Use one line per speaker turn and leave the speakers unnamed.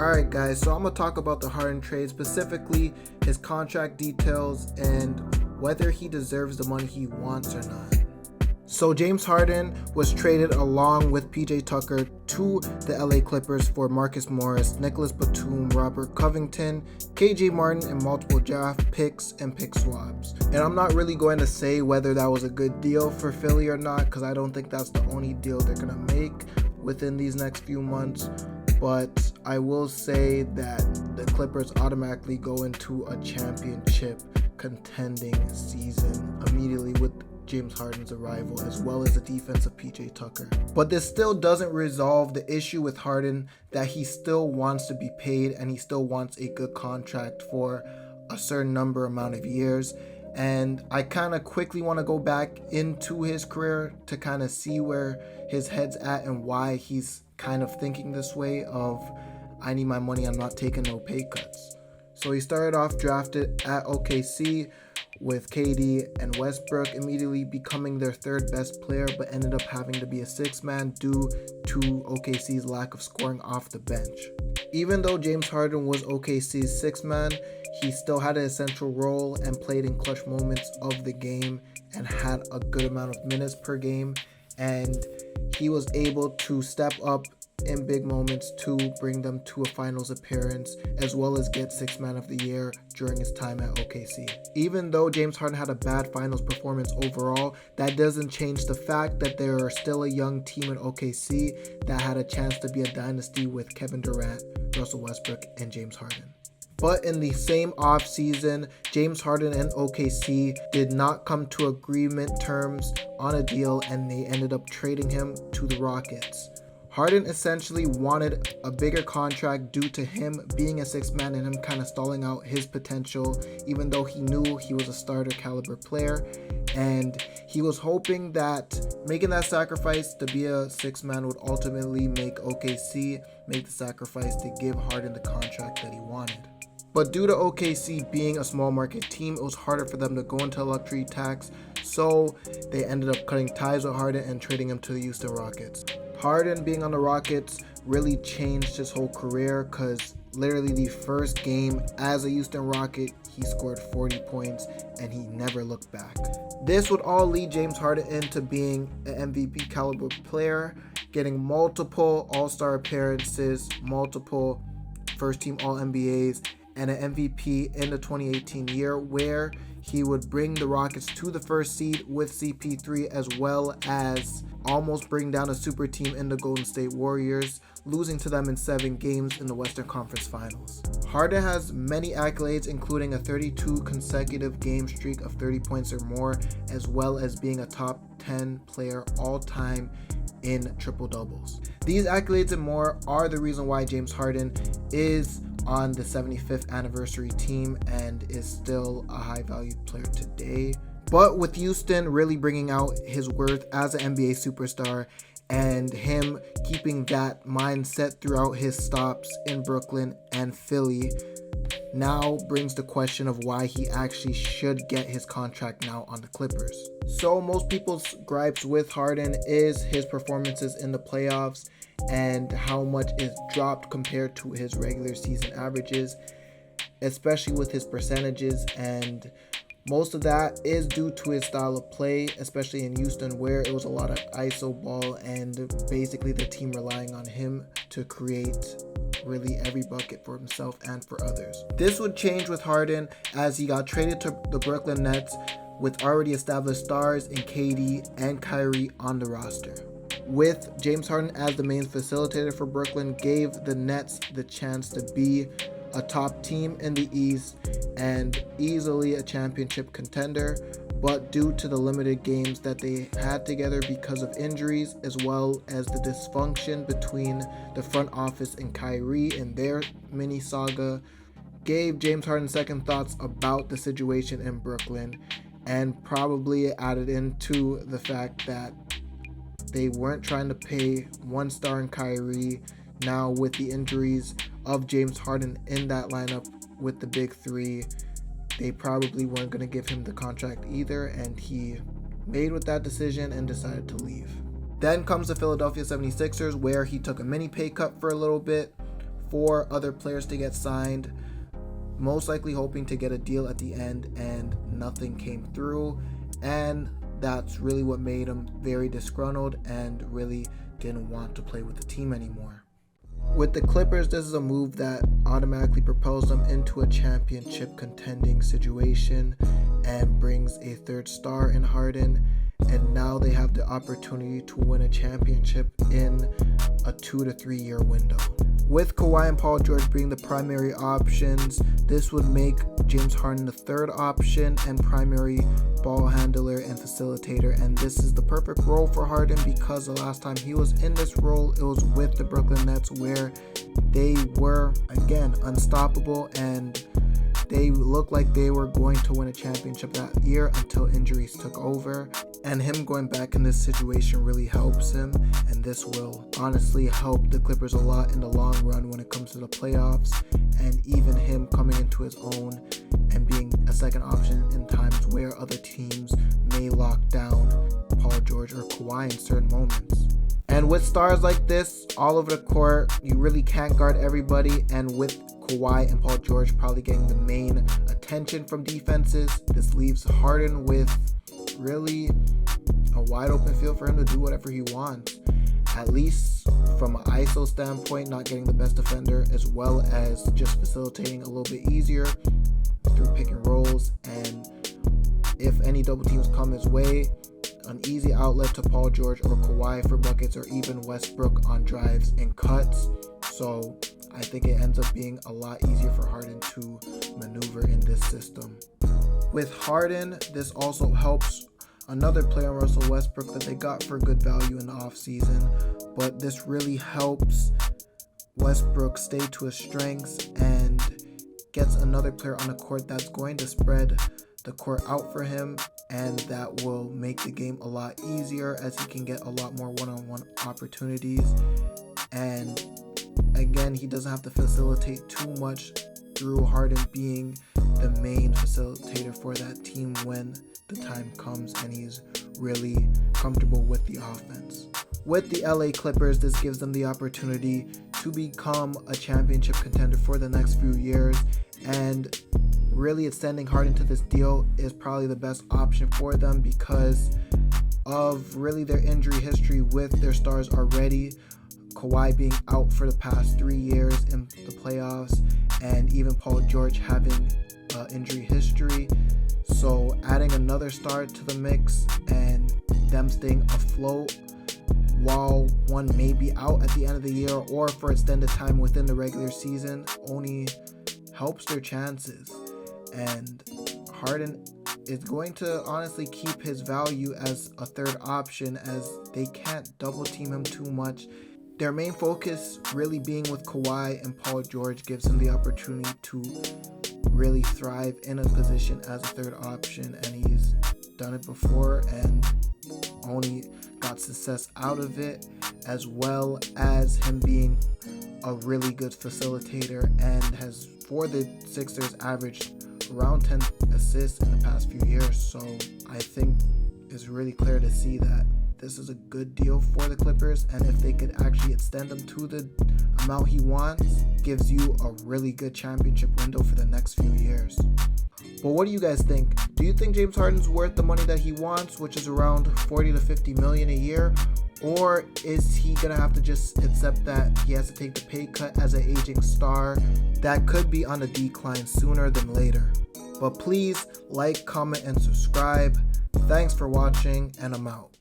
Alright guys, so I'm going to talk about the Harden trade, specifically his contract details and whether he deserves the money he wants or not. So James Harden was traded along with PJ Tucker to the LA Clippers for Marcus Morris, Nicholas Batum, Robert Covington, KJ Martin, and multiple draft picks and pick swaps. And I'm not really going to say whether that was a good deal for Philly or not, because I don't think that's the only deal they're going to make within these next few months. But I will say that the Clippers automatically go into a championship contending season immediately with James Harden's arrival, as well as the defense of PJ Tucker. But this still doesn't resolve the issue with Harden, that he still wants to be paid and he still wants a good contract for a certain amount of years. And I kind of quickly want to go back into his career to kind of see where his head's at and why he's kind of thinking this way of, I need my money, I'm not taking no pay cuts. So he started off drafted at OKC with KD and Westbrook, immediately becoming their third best player, but ended up having to be a sixth man due to OKC's lack of scoring off the bench. Even though James Harden was OKC's sixth man, he still had an essential role and played in clutch moments of the game and had a good amount of minutes per game, and he was able to step up in big moments to bring them to a finals appearance, as well as get sixth man of the year during his time at OKC. Even though James Harden had a bad finals performance overall, that doesn't change the fact that there are still a young team in OKC that had a chance to be a dynasty with Kevin Durant, Russell Westbrook, and James Harden. But in the same offseason, James Harden and OKC did not come to agreement terms on a deal, and they ended up trading him to the Rockets. Harden essentially wanted a bigger contract due to him being a sixth man and him kind of stalling out his potential, even though he knew he was a starter caliber player. And he was hoping that making that sacrifice to be a sixth man would ultimately make OKC make the sacrifice to give Harden the contract that he wanted. But due to OKC being a small market team, it was harder for them to go into a luxury tax, so they ended up cutting ties with Harden and trading him to the Houston Rockets. Harden being on the Rockets really changed his whole career, because literally the first game as a Houston Rocket, he scored 40 points and he never looked back. This would all lead James Harden into being an MVP caliber player, getting multiple All-Star appearances, multiple first-team All-NBAs, and an MVP in the 2018 year, where he would bring the Rockets to the first seed with CP3, as well as almost bring down a super team in the Golden State Warriors, losing to them in 7 games in the Western Conference Finals. Harden has many accolades, including a 32 consecutive game streak of 30 points or more, as well as being a top 10 player all time in triple doubles. These accolades and more are the reason why James Harden is on the 75th anniversary team and is still a high valued player today. But with Houston really bringing out his worth as an NBA superstar and him keeping that mindset throughout his stops in Brooklyn and Philly, now brings the question of why he actually should get his contract now on the Clippers. So most people's gripes with Harden is his performances in the playoffs and how much is dropped compared to his regular season averages, especially with his percentages, and most of that is due to his style of play, especially in Houston, where it was a lot of ISO ball and basically the team relying on him to create really every bucket for himself and for others. This would change with Harden as he got traded to the Brooklyn Nets with already established stars in KD and Kyrie on the roster. With James Harden as the main facilitator for Brooklyn, gave the Nets the chance to be a top team in the East and easily a championship contender, but due to the limited games that they had together because of injuries, as well as the dysfunction between the front office and Kyrie and their mini saga, gave James Harden second thoughts about the situation in Brooklyn, and probably added into the fact that they weren't trying to pay one star in Kyrie. Now with the injuries of James Harden in that lineup with the big three, they probably weren't going to give him the contract either, and he made with that decision and decided to leave. Then comes the Philadelphia 76ers, where he took a mini pay cut for a little bit for other players to get signed, most likely hoping to get a deal at the end, and nothing came through. And that's really what made him very disgruntled and really didn't want to play with the team anymore. With the Clippers, this is a move that automatically propels them into a championship contending situation and brings a third star in Harden. And now they have the opportunity to win a championship in a 2 to 3 year window. With Kawhi and Paul George being the primary options, this would make James Harden the third option and primary ball handler and facilitator. And this is the perfect role for Harden, because the last time he was in this role, it was with the Brooklyn Nets, where they were, again, unstoppable, and they looked like they were going to win a championship that year until injuries took over. And him going back in this situation really helps him, and this will honestly help the Clippers a lot in the long run when it comes to the playoffs, and even him coming into his own and being a second option in times where other teams may lock down Paul George or Kawhi in certain moments. And with stars like this all over the court, you really can't guard everybody, and with Kawhi and Paul George probably getting the main attention from defenses, this leaves Harden with really a wide open field for him to do whatever he wants, at least from an ISO standpoint, not getting the best defender, as well as just facilitating a little bit easier through pick and rolls. And if any double teams come his way, an easy outlet to Paul George or Kawhi for buckets, or even Westbrook on drives and cuts. So I think it ends up being a lot easier for Harden to maneuver in this system. With Harden, this also helps another player, Russell Westbrook, that they got for good value in the offseason. But this really helps Westbrook stay to his strengths and gets another player on the court that's going to spread the court out for him, and that will make the game a lot easier as he can get a lot more one-on-one opportunities. And again, he doesn't have to facilitate too much through Harden being the main facilitator for that team when the time comes and he's really comfortable with the offense. With the LA Clippers, this gives them the opportunity to become a championship contender for the next few years, and really extending Harden to this deal is probably the best option for them because of really their injury history with their stars already. Kawhi being out for the past 3 years in the playoffs, and even Paul George having injury history. So adding another star to the mix and them staying afloat while one may be out at the end of the year or for extended time within the regular season only helps their chances. And Harden is going to honestly keep his value as a third option, as they can't double team him too much. Their main focus really being with Kawhi and Paul George gives him the opportunity to really thrive in a position as a third option, and he's done it before and only got success out of it, as well as him being a really good facilitator and has, for the Sixers, averaged around 10 assists in the past few years. So I think it's really clear to see that this is a good deal for the Clippers, and if they could actually extend him to the amount he wants, gives you a really good championship window for the next few years. But what do you guys think? Do you think James Harden's worth the money that he wants, which is around $40 to $50 million a year? Or is he going to have to just accept that he has to take the pay cut as an aging star that could be on a decline sooner than later? But please like, comment, and subscribe. Thanks for watching, and I'm out.